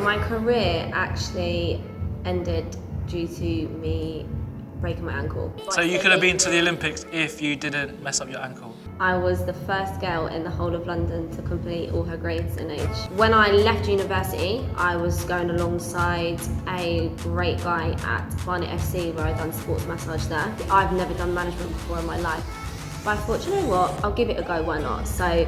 my career actually ended due to me breaking my ankle. So you could have been to the Olympics if you didn't mess up your ankle? I was the first girl in the whole of London to complete all her grades in age. When I left university, I was going alongside a great guy at Haych.fit where I'd done sports massage there. I've never done management before in my life, but I thought, you know what, I'll give it a go, why not? So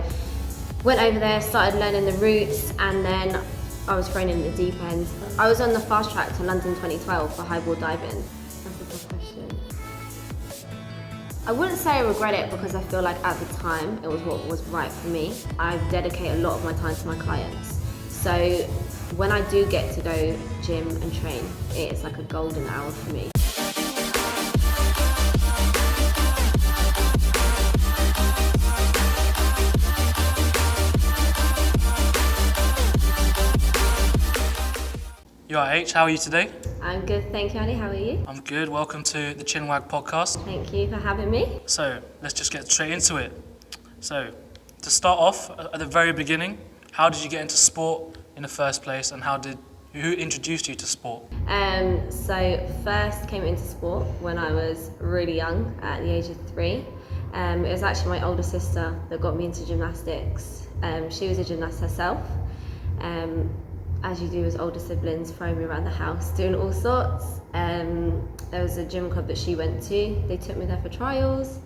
went over there, started learning the routes, and then I was thrown in the deep end. I was on the fast track to London 2012 for highball diving. That's a good question. I wouldn't say I regret it because I feel like at the time it was what was right for me. I dedicate a lot of my time to my clients. So when I do get to go gym and train, it's like a golden hour for me. You are H, how are you today? I'm good, thank you, Ali. How are you? I'm good, welcome to the Chinwag podcast. Thank you for having me. So let's just get straight into it. So to start off, at the very beginning, how did you get into sport in the first place, and who introduced you to sport? So first came into sport when I was really young, at the age of 3. It was actually my older sister that got me into gymnastics. She was a gymnast herself. As you do as older siblings, throwing me around the house, doing all sorts. There was a gym club that she went to. They took me there for trials.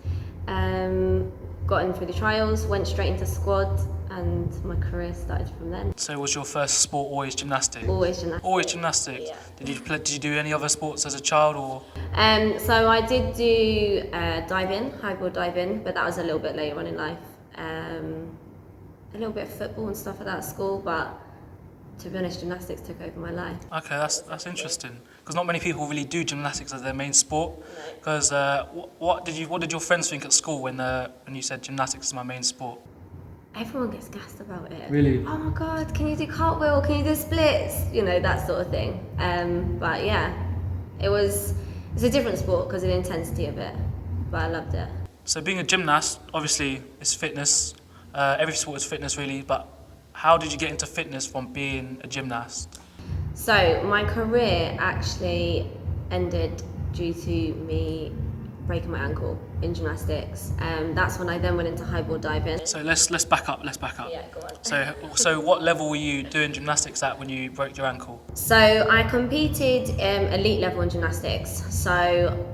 Got in through the trials, went straight into squad, and my career started from then. So was your first sport always gymnastics? Always gymnastics. Always gymnastics? Yeah. Did you do any other sports as a child, or? So I did do diving, highball diving, but that was a little bit later on in life. A little bit of football and stuff like that at school, but to be honest, gymnastics took over my life. Okay, that's interesting, because not many people really do gymnastics as their main sport. Because what did your friends think at school when you said gymnastics is my main sport? Everyone gets gassed about it. Really? Oh my God, can you do cartwheel? Can you do splits? You know, that sort of thing. But yeah, it's a different sport because of the intensity of it, but I loved it. So being a gymnast, obviously, is fitness. Every sport is fitness, really, but how did you get into fitness from being a gymnast? So my career actually ended due to me breaking my ankle in gymnastics. That's when I then went into highball diving. So let's back up. Yeah, go on. So what level were you doing gymnastics at when you broke your ankle? So I competed elite level in gymnastics. So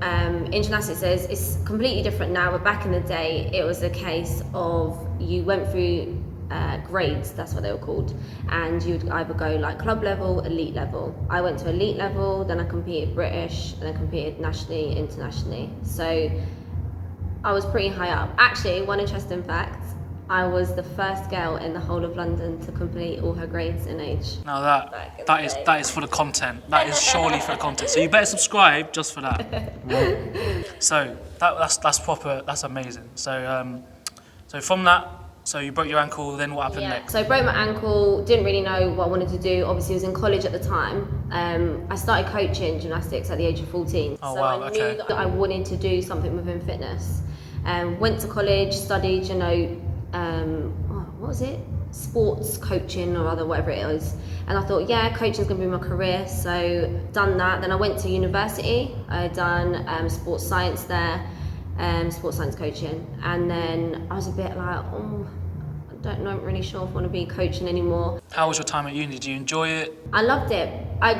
in gymnastics it's completely different now, but back in the day it was a case of you went through grades, that's what they were called, and you'd either go like club level, elite level. I went to elite level, then I competed British, and I competed nationally, internationally. So I was pretty high up. Actually, one interesting fact, I was the first girl in the whole of London to complete all her grades in age. Now that is for the content. That is surely for the content. So you better subscribe just for that. So that's proper. That's amazing. So from that. So you broke your ankle, then what happened next? So I broke my ankle, didn't really know what I wanted to do. Obviously I was in college at the time. I started coaching gymnastics at the age of 14. Oh, so wow, I okay. knew that I wanted to do something within fitness. Went to college, studied, what was it? Sports coaching or other, whatever it is. And I thought, yeah, coaching's gonna be my career. So done that. Then I went to university. I done sports science there. Sports science coaching, and then I was a bit like, I'm not really sure if I want to be coaching anymore. How was your time at uni? Did you enjoy it? I loved it.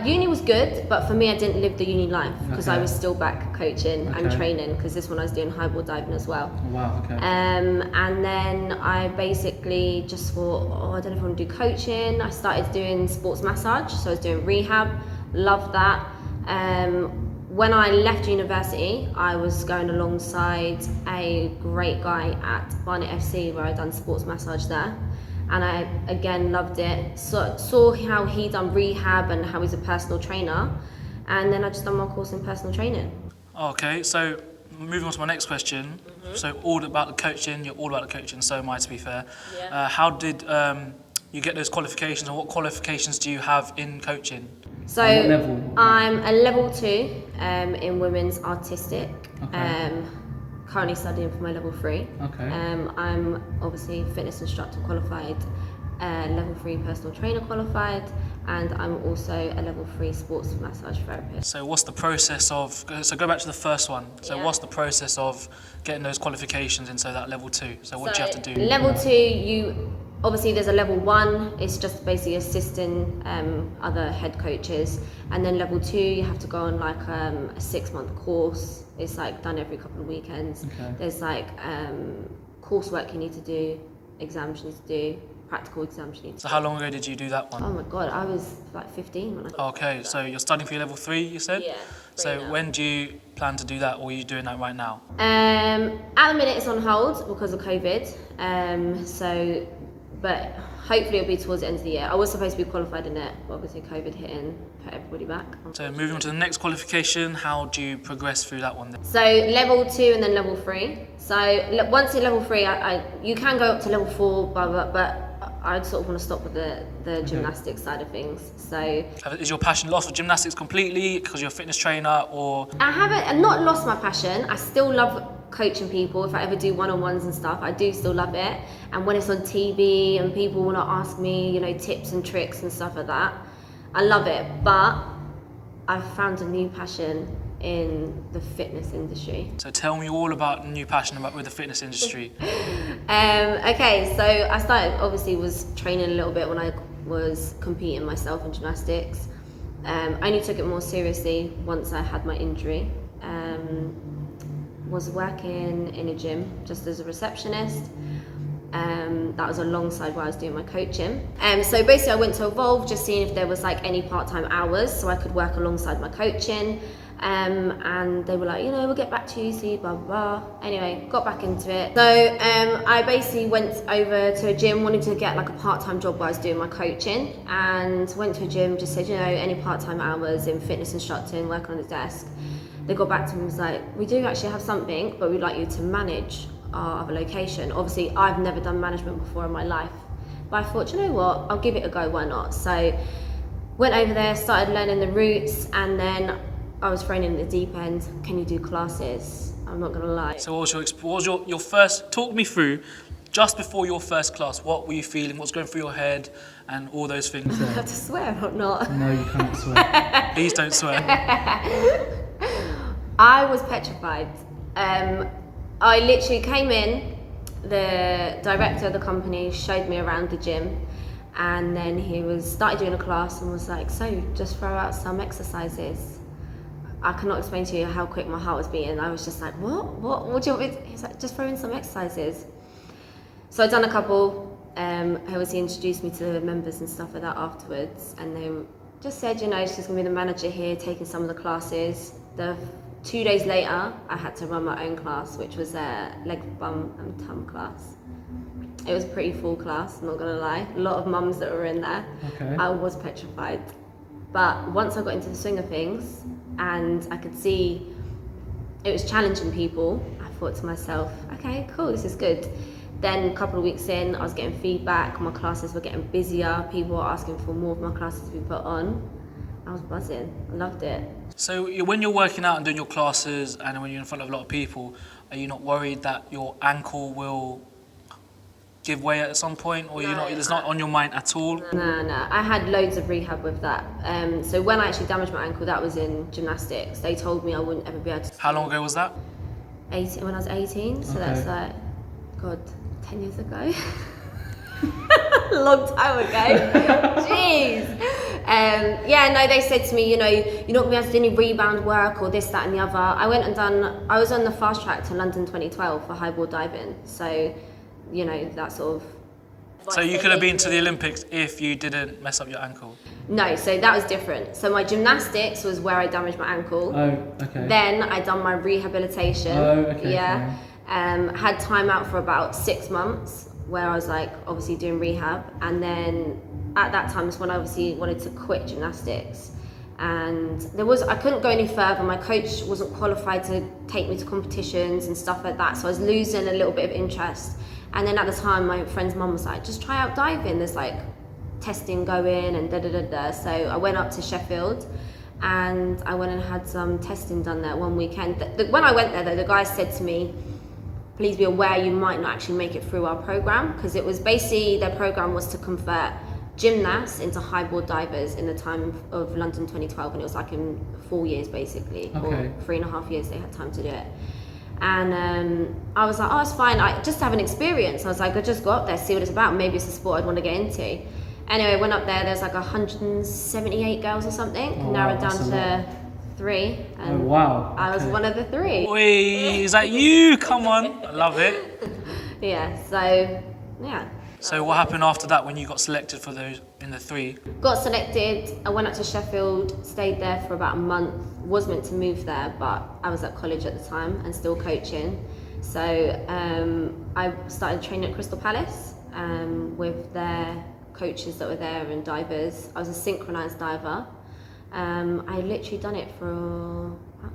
Uni was good, but for me I didn't live the uni life because I was still back coaching and training, because this one I was doing highball diving as well. Oh, wow, okay. And then I basically just thought, I don't know if I want to do coaching. I started doing sports massage, so I was doing rehab, loved that. When I left university, I was going alongside a great guy at Barnet FC where I'd done sports massage there. And I, again, loved it. Saw how he done rehab and how he's a personal trainer. And then I just done my course in personal training. Okay, so moving on to my next question. So all about the coaching, you're all about the coaching, so am I, to be fair. Yeah. How did you get those qualifications, and what qualifications do you have in coaching? So I'm a level 2 in women's artistic. Okay. Currently studying for my level 3. Okay. I'm obviously fitness instructor qualified, level 3 personal trainer qualified, and I'm also a level 3 sports massage therapist. So what's the process of, so go back to the first one. So Yeah. what's the process of getting those qualifications into that level 2? So what do you have to do? Level 2, obviously there's a level 1, it's just basically assisting other head coaches. And then level 2, you have to go on like a 6-month course. It's like done every couple of weekends. Okay. There's like coursework you need to do, exams you need to do, practical exams you need to do. So how long ago did you do that one? Oh my God, I was like 15 when I Okay, so you're studying for your level 3, you said? Yeah. So now. when do you plan to do that, or are you doing that right now? At the minute it's on hold because of COVID. But hopefully it'll be towards the end of the year. I was supposed to be qualified in it, but obviously COVID hit and put everybody back. So moving on to the next qualification, how do you progress through that one then? So level 2 and then level 3. So once at level 3, you can go up to level 4, but I sort of want to stop with the gymnastics side of things. So Is your passion lost for gymnastics completely because you're a fitness trainer, or? I haven't not lost my passion. I still love coaching people. If I ever do one-on-ones and stuff, I do still love it. And when it's on TV and people want to ask me, tips and tricks and stuff like that, I love it. But I've found a new passion in the fitness industry. So tell me all about the new passion with the fitness industry. Okay, so I was training a little bit when I was competing myself in gymnastics. I only took it more seriously once I had my injury. Was working in a gym just as a receptionist. That was alongside while I was doing my coaching. So basically I went to Evolve just seeing if there was like any part-time hours so I could work alongside my coaching. And they were like, we'll get back to you, see, blah, blah, blah. Anyway, got back into it. So I basically went over to a gym, wanted to get like a part-time job while I was doing my coaching, and went to a gym, just said, any part-time hours in fitness instructing, working on the desk. They got back to me and was like, we do actually have something, but we'd like you to manage our other location. Obviously, I've never done management before in my life, but I thought, I'll give it a go, why not? So went over there, started learning the routes, and then I was thrown in the deep end. Can you do classes? I'm not gonna lie. So what was your first, talk me through, just before your first class, what were you feeling, what's going through your head, and all those things? Do I have to swear or not? No, you can't swear. Please don't swear. I was petrified. I literally came in, the director of the company showed me around the gym, and then he started doing a class and was like, so just throw out some exercises. I cannot explain to you how quick my heart was beating. I was just like, what do you want me to? He's like, just throw in some exercises. So I'd done a couple. Obviously introduced me to the members and stuff like that afterwards, and they just said, she's gonna be the manager here, taking some of the classes. 2 days later, I had to run my own class, which was a leg, bum and tum class. It was a pretty full class, I'm not gonna lie. A lot of mums that were in there. Okay. I was petrified. But once I got into the swing of things and I could see it was challenging people, I thought to myself, okay, cool, this is good. Then a couple of weeks in, I was getting feedback, my classes were getting busier, people were asking for more of my classes to be put on. I was buzzing, I loved it. So when you're working out and doing your classes and when you're in front of a lot of people, are you not worried that your ankle will give way at some point, or it's not on your mind at all? No, I had loads of rehab with that. So when I actually damaged my ankle, that was in gymnastics. They told me I wouldn't ever be able to. How long ago was that? 18, when I was 18, so that's like, God, 10 years ago. A long time ago. Jeez. They said to me, you're not gonna be able to do any rebound work or this, that and the other. I was on the fast track to London 2012 for high board diving. So, that sort of. So you could have been to the Olympics if you didn't mess up your ankle? No, so that was different. So my gymnastics was where I damaged my ankle. Oh, okay. Then I done my rehabilitation. Oh, okay. Yeah. Had time out for about 6 months where I was like obviously doing rehab, and then at that time is when I obviously wanted to quit gymnastics. And I couldn't go any further. My coach wasn't qualified to take me to competitions and stuff like that. So I was losing a little bit of interest. And then at the time, my friend's mum was like, just try out diving. There's like testing going and da-da-da-da. So I went up to Sheffield and I went and had some testing done there one weekend. When I went there though, the guy said to me, please be aware you might not actually make it through our program, because it was basically, their program was to convert gymnasts into highboard divers in the time of London 2012, and it was like in 4 years basically, or 3.5 years they had time to do it. And I was like, oh, it's fine. I just have an experience. I was like, I'll just go up there, see what it's about. Maybe it's a sport I'd want to get into. Anyway, went up there. There's like 178 girls or something. Narrowed down to 3. And I was one of the 3. Wait, is that you? Come on, I love it. Yeah. So yeah. So what happened after that when you got selected for those in the 3? Got selected. I went up to Sheffield, stayed there for about a month. Was meant to move there, but I was at college at the time and still coaching. So I started training at Crystal Palace with their coaches that were there and divers. I was a synchronized diver. I had literally done it for about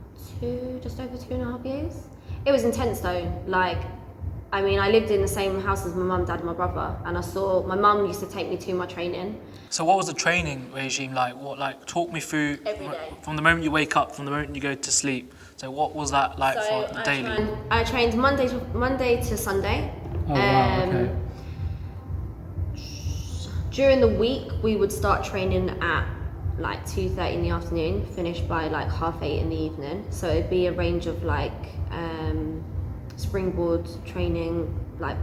just over 2.5 years. It was intense though. I lived in the same house as my mum, dad, and my brother, and I saw my mum used to take me to my training. So what was the training regime like? Talk me through Every day. From the moment you wake up, from the moment you go to sleep. So what was that like for the daily? I trained Monday to Sunday. Oh, wow, okay. During the week, we would start training at 2:30 in the afternoon, finish by 8:30 in the evening. So it'd be a range of springboard training,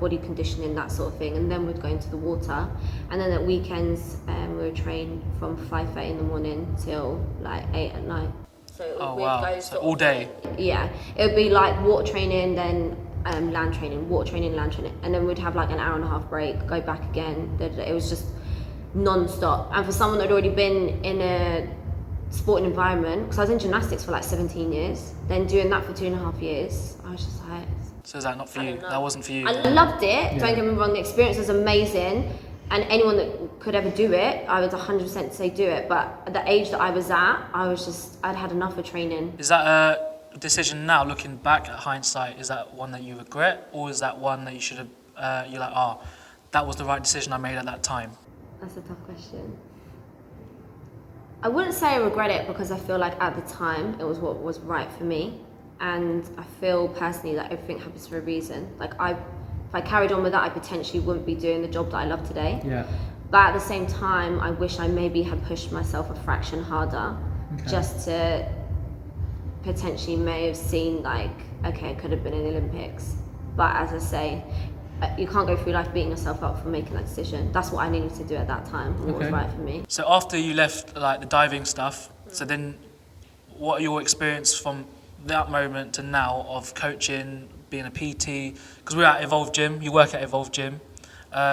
body conditioning, that sort of thing, and then we'd go into the water. And then at weekends we would train from 5:30 in the morning till 8 at night. So wow, so all day? Yeah, it would be water training, then land training, water training, land training, and then we'd have an hour and a half break, go back again. It was just non-stop. And for someone that had already been in a sporting environment, because I was in gymnastics for 17 years, then doing that for 2.5 years, I was just like... So is that not for you? That wasn't for you? I loved it, don't get me wrong, the experience was amazing, and anyone that could ever do it, I would 100% say do it, but at the age that I was at, I'd had enough of training. Is that a decision now, looking back at hindsight, is that one that you regret, or is that one that you should have, you're like, oh, that was the right decision I made at that time? That's a tough question. I wouldn't say I regret it, because I feel like at the time it was what was right for me, and I feel personally that everything happens for a reason. If I carried on with that, I potentially wouldn't be doing the job that I love today. Yeah. But at the same time, I wish I maybe had pushed myself a fraction harder, just to potentially may have seen okay, I could have been in the Olympics. But as I say, you can't go through life beating yourself up for making that decision. That's what I needed to do at that time, and what was right for me. So after you left the diving stuff, so then what are your experience from that moment to now of coaching, being a PT? Because we're at Evolve Gym, you work at Evolve Gym.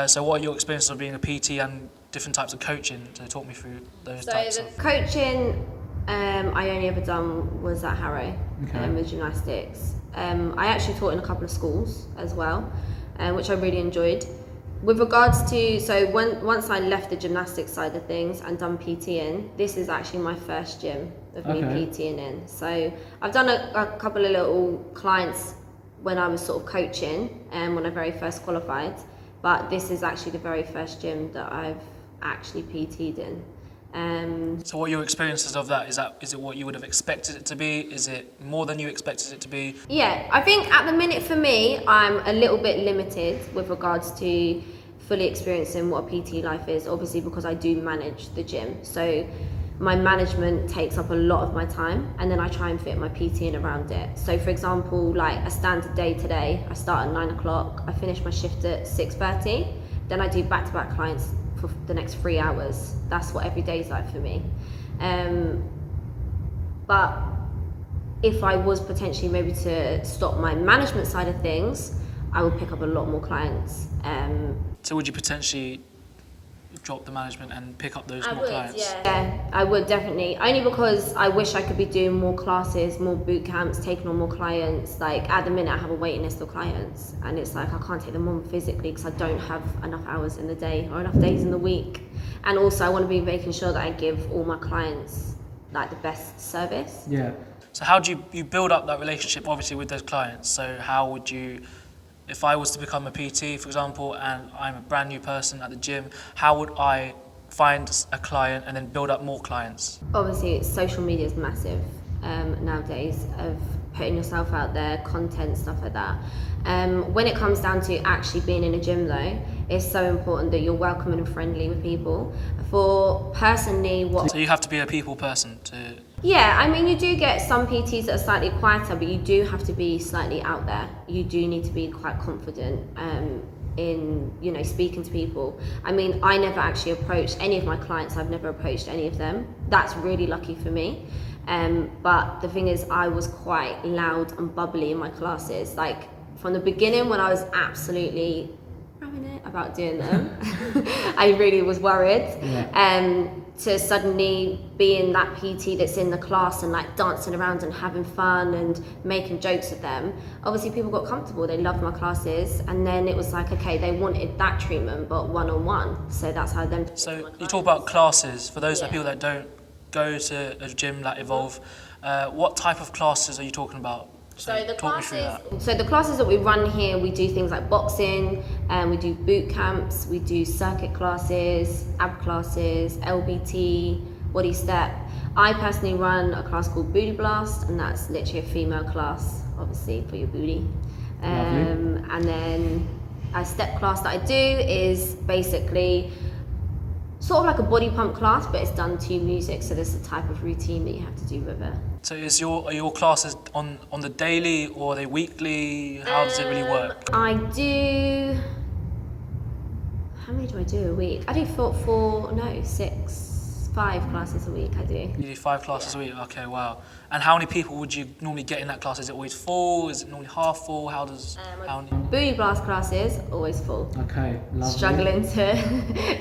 So what are your experiences of being a PT and different types of coaching? So talk me through those types of... Coaching, I only ever done was at Harrow with gymnastics. I actually taught in a couple of schools as well, which I really enjoyed. With regards to, once I left the gymnastics side of things and done PTing, this is actually my first gym of me PTing in. So I've done a couple of little clients when I was sort of coaching and when I very first qualified, but this is actually the very first gym that I've actually PT'd in. So what are your experiences of that? Is it what you would have expected it to be? Is it more than you expected it to be? Yeah, I think at the minute for me, I'm a little bit limited with regards to fully experiencing what a PT life is, obviously because I do manage the gym. So my management takes up a lot of my time, and then I try and fit my PT in around it. So for example, a standard day today, I start at 9 o'clock, I finish my shift at 6:30, then I do back-to-back clients for the next 3 hours. That's what every day is like for me. But if I was potentially maybe to stop my management side of things, I would pick up a lot more clients. So would you potentially drop the management and pick up those more clients? Yeah, I would definitely. Only because I wish I could be doing more classes, more boot camps, taking on more clients. At the minute I have a waiting list of clients, and it's I can't take them on physically because I don't have enough hours in the day or enough days in the week. And also I want to be making sure that I give all my clients the best service. Yeah. So how do you build up that relationship obviously with those clients? So how would you, if I was to become a PT, for example, and I'm a brand new person at the gym, how would I find a client and then build up more clients? Obviously, social media is massive nowadays, of putting yourself out there, content, stuff like that. When it comes down to actually being in a gym though, it's so important that you're welcoming and friendly with people. For personally, what... So you have to be a people person to... Yeah, I mean, you do get some PTs that are slightly quieter, but you do have to be slightly out there. You do need to be quite confident in, you know, speaking to people. I mean, I never actually approached any of my clients. I've never approached any of them. That's really lucky for me. But the thing is, I was quite loud and bubbly in my classes. Like, from the beginning, when I was absolutely about doing them, I really was worried. To suddenly be in that PT that's in the class and like dancing around and having fun and making jokes with them, obviously people got comfortable, they loved my classes, and then it was like, okay, they wanted that treatment but one-on-one, so that's how them... So you talk about classes, for those people that don't go to a gym like Evolve, what type of classes are you talking about? So the classes that we run here, we do things like boxing, we do boot camps, we do circuit classes, ab classes, LBT, body step. I personally run a class called Booty Blast, and that's literally a female class, obviously, for your booty. And then a step class that I do is basically sort of like a body pump class, but it's done to music, so there's a type of routine that you have to do with it. So are your classes on the daily, or are they weekly? How does it really work? I do... How many do I do a week? I do 5 classes a week I do. You do 5 classes a week? Okay, wow. And how many people would you normally get in that class? Is it always full? Is it normally half full? How many? Booty Blast classes, always full. Okay, lovely. Struggling to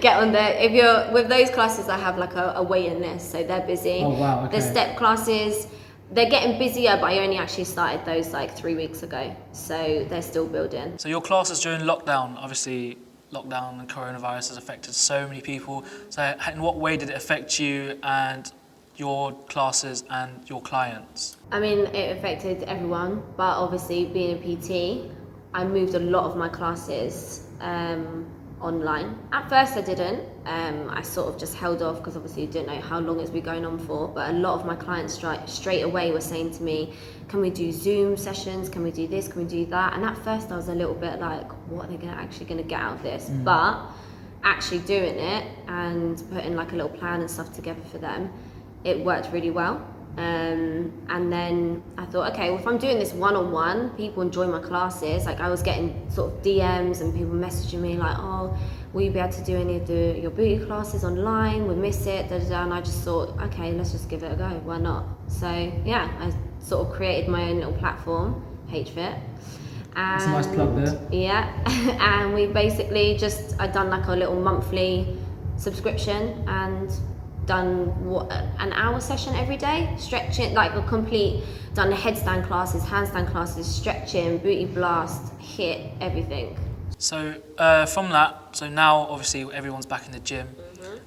get on there. If you're with those classes, I have like a waiting list, so they're busy. Oh wow, okay. The step classes, they're getting busier, but I only actually started those like 3 weeks ago, so they're still building. So your classes during lockdown, obviously lockdown and coronavirus has affected so many people. So in what way did it affect you and your classes and your clients? I mean, it affected everyone, but obviously being a PT, I moved a lot of my classes online. At first I didn't. I sort of just held off because obviously you didn't know how long it's been going on for, but a lot of my clients straight away were saying to me, can we do Zoom sessions? Can we do this? Can we do that? And at first I was a little bit like, what are they actually going to get out of this? But actually doing it and putting like a little plan and stuff together for them, it worked really well. And then I thought, okay, well, if I'm doing this one-on-one, people enjoy my classes. Like I was getting sort of DMs and people messaging me like, oh, will you be able to do any of your booty classes online? We miss it, da, da, da. And I just thought, okay, let's just give it a go. Why not? So yeah, I sort of created my own little platform, Haych.fit. That's a nice plug there. Yeah, and we basically I'd done like a little monthly subscription and done an hour session every day, stretching, like a complete, done the headstand classes, handstand classes, stretching, booty blast, HIIT, everything. So from that, so now obviously everyone's back in the gym,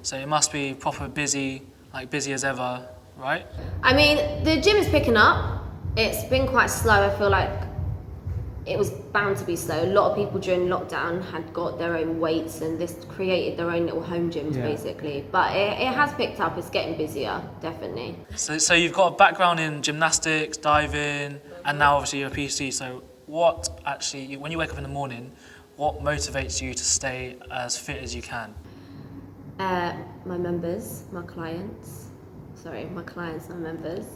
so it must be proper busy, like busy as ever, right? I mean, the gym is picking up. It's been quite slow. I feel like it was bound to be slow. A lot of people during lockdown had got their own weights and this created their own little home gyms basically. But it has picked up, it's getting busier, definitely. So you've got a background in gymnastics, diving, and now obviously you're a PT. So what actually, when you wake up in the morning, what motivates you to stay as fit as you can? My members, my clients. Sorry, my clients, my members.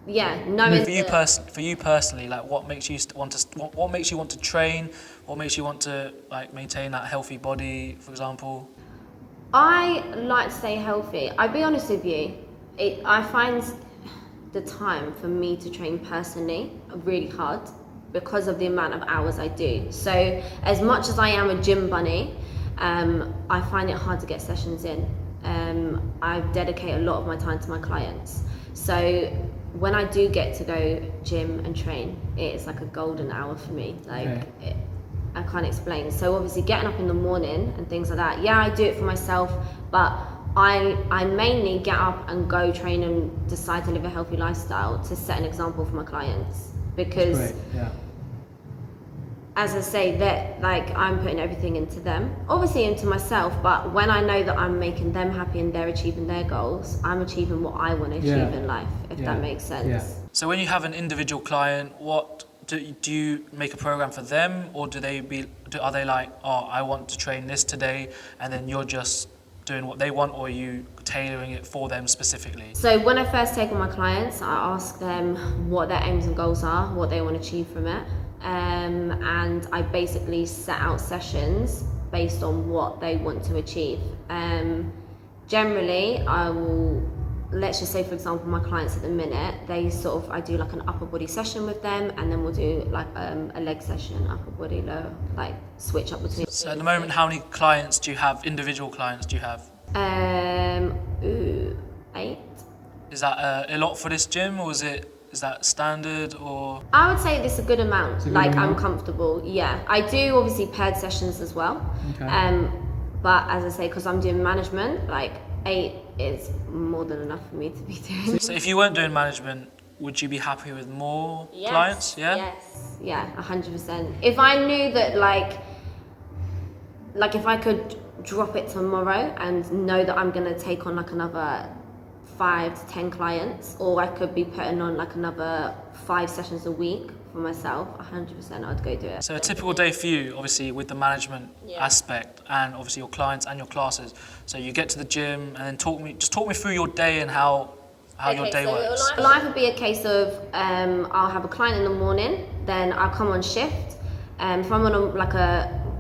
Yeah, knowing for you personally, like what makes you want to train? What makes you want to like maintain that healthy body, for example? I like to stay healthy. I'll be honest with you, I find the time for me to train personally really hard because of the amount of hours I do. So as much as I am a gym bunny, I find it hard to get sessions in. I dedicate a lot of my time to my clients. So when I do get to go gym and train, it's like a golden hour for me. Like I can't explain. So obviously getting up in the morning and things like that, yeah, I do it for myself, but I mainly get up and go train and decide to live a healthy lifestyle to set an example for my clients. Because as I say, that like I'm putting everything into them, obviously into myself, but when I know that I'm making them happy and they're achieving their goals, I'm achieving what I want to achieve in life, if that makes sense. So when you have an individual client, what do you make a program for them, or are they like, oh, I want to train this today, and then you're just doing what they want, or are you tailoring it for them specifically? So when I first take on my clients, I ask them what their aims and goals are, what they want to achieve from it, and I basically set out sessions based on what they want to achieve. Generally, I will, let's just say for example, my clients at the minute, I do like an upper body session with them, and then we'll do like a leg session, upper body, lower, like switch up between. So at the moment, how many clients do you have, individual clients do you have? 8. Is that a lot for this gym, or is that standard, or? I would say this is a good amount. It's a good like amount. I'm comfortable. Yeah, I do obviously paired sessions as well. Okay. But as I say, because I'm doing management, like 8 is more than enough for me to be doing. So if you weren't doing management, would you be happy with more clients? Yeah. Yes. Yeah, 100%. If I knew that like if I could drop it tomorrow and know that I'm gonna take on like another 5 to 10 clients, or I could be putting on like another 5 sessions a week for myself, 100% I'd go do it. So a typical day for you, obviously with the management aspect, and obviously your clients and your classes. So you get to the gym, and then talk me through your day and how your day works. Life would be a case of I'll have a client in the morning, then I'll come on shift. If I'm on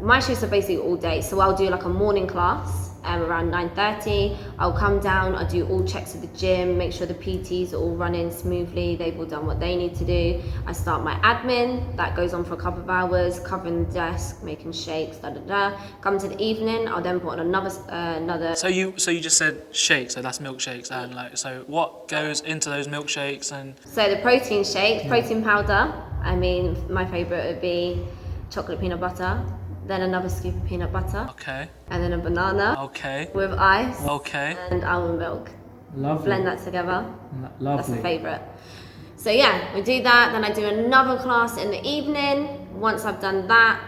my shifts are basically all day, so I'll do like a morning class around 9:30. I'll come down, I'll do all checks of the gym, make sure the PTs are all running smoothly, they've all done what they need to do. I start my admin, that goes on for a couple of hours, covering the desk, making shakes, Come to the evening, I'll then put on another. So you just said shakes, so that's milkshakes, and like, so what goes into those milkshakes? And So the protein shakes, protein powder, I mean, my favourite would be chocolate peanut butter, then another scoop of peanut butter, okay, and then a banana okay, with ice okay. and almond milk. Lovely. Blend that together. Lovely. That's a favourite. So yeah, we do that, then I do another class in the evening. Once I've done that,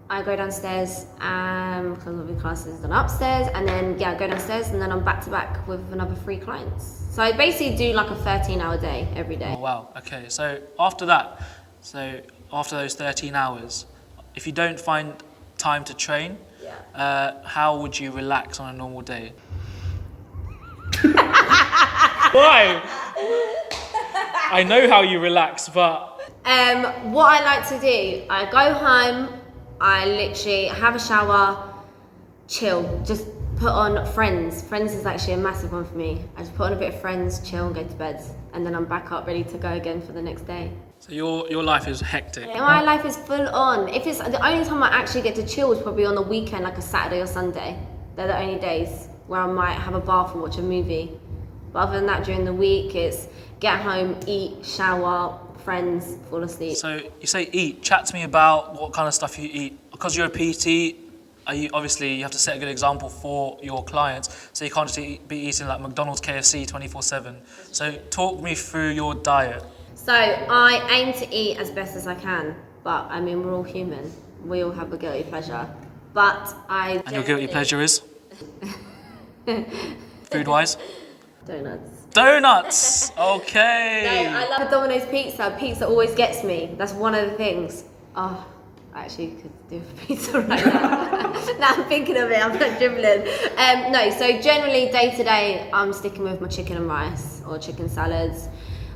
I go downstairs, because all the classes done upstairs, and then I go downstairs, and then I'm back to back with another 3 clients. So I basically do like a 13-hour day every day. Oh, wow, okay. So after those 13 hours, if you don't find time to train, how would you relax on a normal day? Why? I know how you relax, but... What I like to do, I go home, I literally have a shower, chill, just put on Friends. Friends is actually a massive one for me. I just put on a bit of Friends, chill and go to bed, and then I'm back up ready to go again for the next day. So your life is hectic. My life is full on. If it's the only time I actually get to chill is probably on the weekend, like a Saturday or Sunday. They're the only days where I might have a bath and watch a movie. But other than that, during the week, it's get home, eat, shower, Friends, fall asleep. So you say eat. Chat to me about what kind of stuff you eat. Because you're a PT, obviously you have to set a good example for your clients. So you can't just be eating like McDonald's, KFC 24/7. So talk me through your diet. So I aim to eat as best as I can, but I mean we're all human. We all have a guilty pleasure. But And your guilty pleasure is? Food-wise? Donuts! Okay! No, I love Domino's pizza. Pizza always gets me. That's one of the things. Oh, I actually could do a pizza right now. Now I'm thinking of it, I'm not dribbling. No, so generally day to day, I'm sticking with my chicken and rice or chicken salads.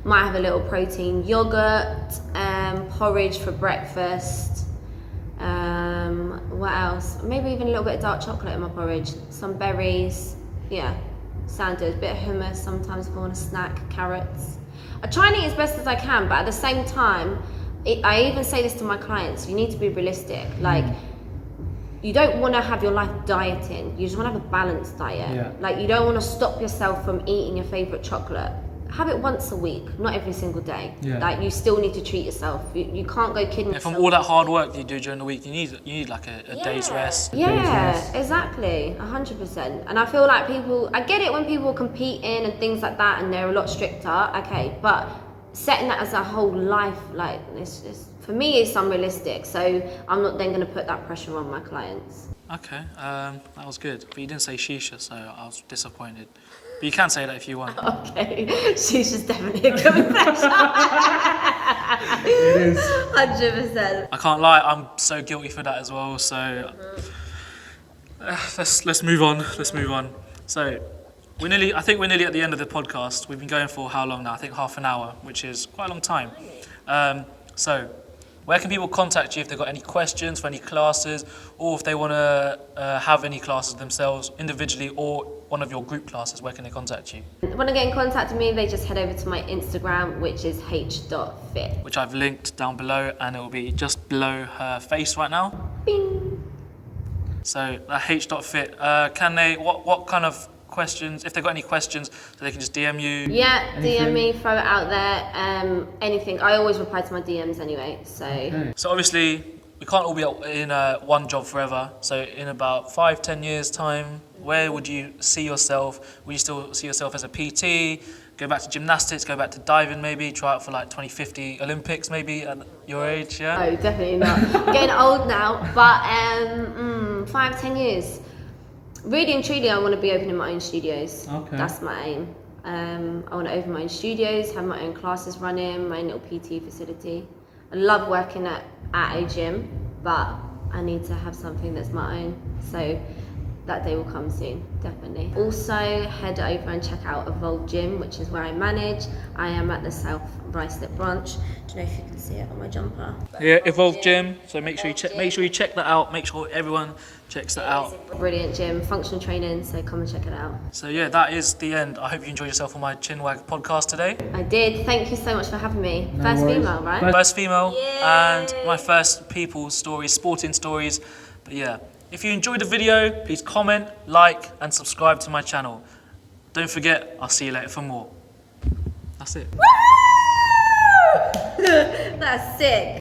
Might have a little protein yogurt, porridge for breakfast. What else? Maybe even a little bit of dark chocolate in my porridge. Some berries, standard. Bit of hummus sometimes if I want a snack, carrots. I try and eat as best as I can, but at the same time, I even say this to my clients, you need to be realistic. Like, you don't want to have your life dieting, you just want to have a balanced diet. Yeah. Like, you don't want to stop yourself from eating your favourite chocolate. Have it once a week, not every single day. Yeah. Like, you still need to treat yourself. You can't go kidding And from yourself. all that hard work you do during the week, you need like a day's rest. Yeah, exactly, 100%. And I feel like I get it when people are competing and things like that, and they're a lot stricter. Okay, but setting that as a whole life, like for me, it's unrealistic. So I'm not then going to put that pressure on my clients. Okay, that was good. But you didn't say shisha, so I was disappointed. But you can say that if you want. Okay, she's just definitely a guilty pleasure. It is. 100%. I can't lie, I'm so guilty for that as well. So let's move on. Let's move on. So I think we're nearly at the end of the podcast. We've been going for how long now? I think half an hour, which is quite a long time. So where can people contact you if they've got any questions for any classes, or if they want to have any classes themselves individually or one of your group classes? Where can they contact you? Want to get in contact with me, they just head over to my Instagram, which is Haych.fit. Which I've linked down below, and it will be just below her face right now. Bing. So Haych.fit, can they, what kind of questions, if they've got any questions, so they can just DM you? Yeah, Anything? DM me, throw it out there, anything. I always reply to my DMs anyway, so. Okay. So obviously, we can't all be in one job forever. So in about 5-10 years time, where would you see yourself? Would you still see yourself as a PT? Go back to gymnastics, go back to diving maybe, try out for like 2050 Olympics maybe at your age, yeah? Oh, definitely not. Getting old now, but 5-10 years. Really and truly, I want to be opening my own studios. Okay. That's my aim. I want to open my own studios, have my own classes running, my own little PT facility. I love working at a gym, but I need to have something that's my own. So that day will come soon, definitely. Also, head over and check out Evolve Gym, which is where I manage. I am at the South Ruislip branch. Do you know if you can see it on my jumper? Yeah, Evolve Gym. So make sure you check that out. Make sure everyone checks that out. Brilliant gym, functional training, so come and check it out. So yeah, that is the end. I hope you enjoyed yourself on my Chinwag podcast today. I did. Thank you so much for having me. No First worries. female, right? First female Yay! and my first people stories, sporting stories. But yeah, if you enjoyed the video, please comment, like, and subscribe to my channel. Don't forget, I'll see you later for more. That's it. That's sick.